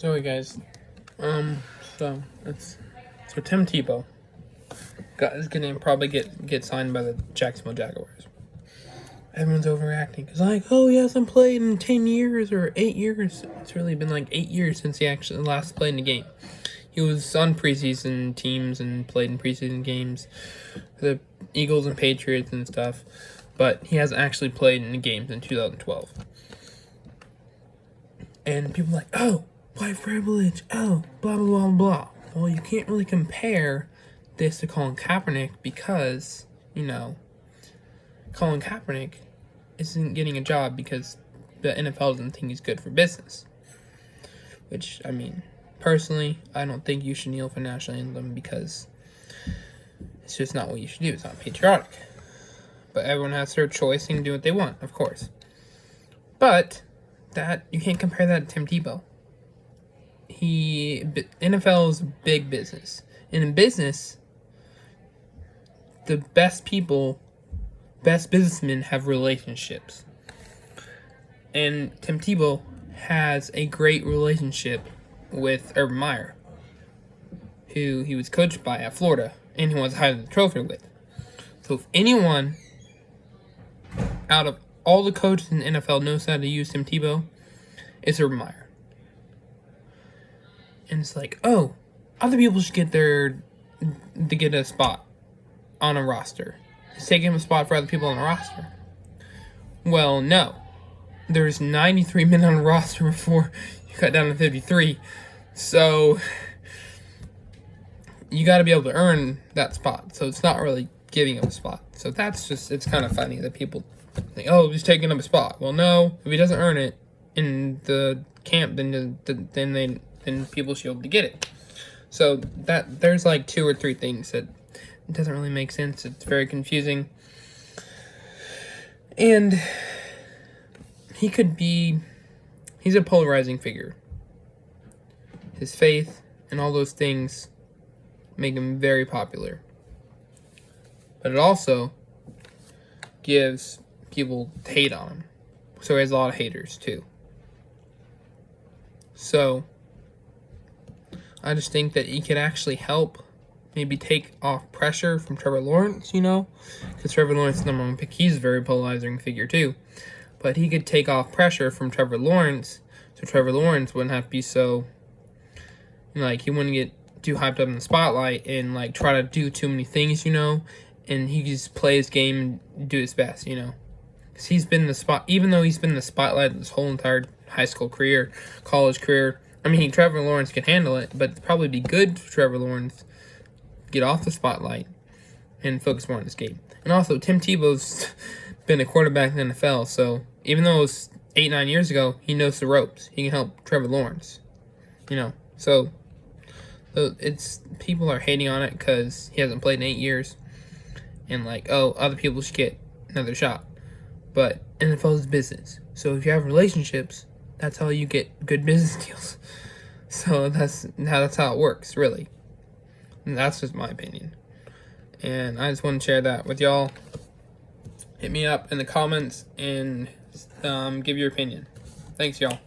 So hey guys, so Tim Tebow is gonna probably get signed by the Jacksonville Jaguars. Everyone's overreacting because oh he hasn't played in 10 years or 8 years. It's really been like 8 years since he actually last played in a game. He was on preseason teams and played in preseason games for the Eagles and Patriots and stuff, but he hasn't actually played in the games in 2012. And people are like, oh, white privilege, oh, blah, blah, blah, blah. Well, you can't really compare this to Colin Kaepernick because, Colin Kaepernick isn't getting a job because the NFL doesn't think he's good for business. Which, personally, I don't think you should kneel for national anthem because it's just not what you should do. It's not patriotic. But everyone has their choice and can do what they want, of course. But that you can't compare that to Tim Tebow. NFL is big business. And in business, the best businessmen have relationships. And Tim Tebow has a great relationship with Urban Meyer, who he was coached by at Florida, and he wants to hire the trophy with. So if anyone out of all the coaches in the NFL knows how to use Tim Tebow, it's Urban Meyer. And it's like, oh, other people should get a spot on a roster. It's taking a spot for other people on the roster. Well, no. There's 93 men on the roster before you cut down to 53. So you got to be able to earn that spot. So it's not really giving him a spot. So it's kind of funny that people think, oh, he's taking up a spot. Well, no. If he doesn't earn it in the camp, then people should be able to get it. So there's like 2 or 3 things that it doesn't really make sense. It's very confusing. And he's a polarizing figure. His faith and all those things make him very popular. But it also gives people hate on him. So he has a lot of haters too. So I just think that he could actually help maybe take off pressure from Trevor Lawrence, because Trevor Lawrence is the number 1 pick. He's a very polarizing figure too. But he could take off pressure from Trevor Lawrence, so Trevor Lawrence wouldn't have to be so, he wouldn't get too hyped up in the spotlight and, try to do too many things, and he just play his game and do his best, Because he's been even though he's been in the spotlight his whole entire high school career, college career, Trevor Lawrence can handle it, but it'd probably be good for Trevor Lawrence to get off the spotlight and focus more on his game. And also, Tim Tebow's been a quarterback in the NFL, so even though it was 8-9 years ago, he knows the ropes. He can help Trevor Lawrence, So people are hating on it because he hasn't played in 8 years, and other people should get another shot. But NFL is business, so if you have relationships, that's how you get good business deals. So that's how it works, really. And that's just my opinion. And I just want to share that with y'all. Hit me up in the comments and give your opinion. Thanks, y'all.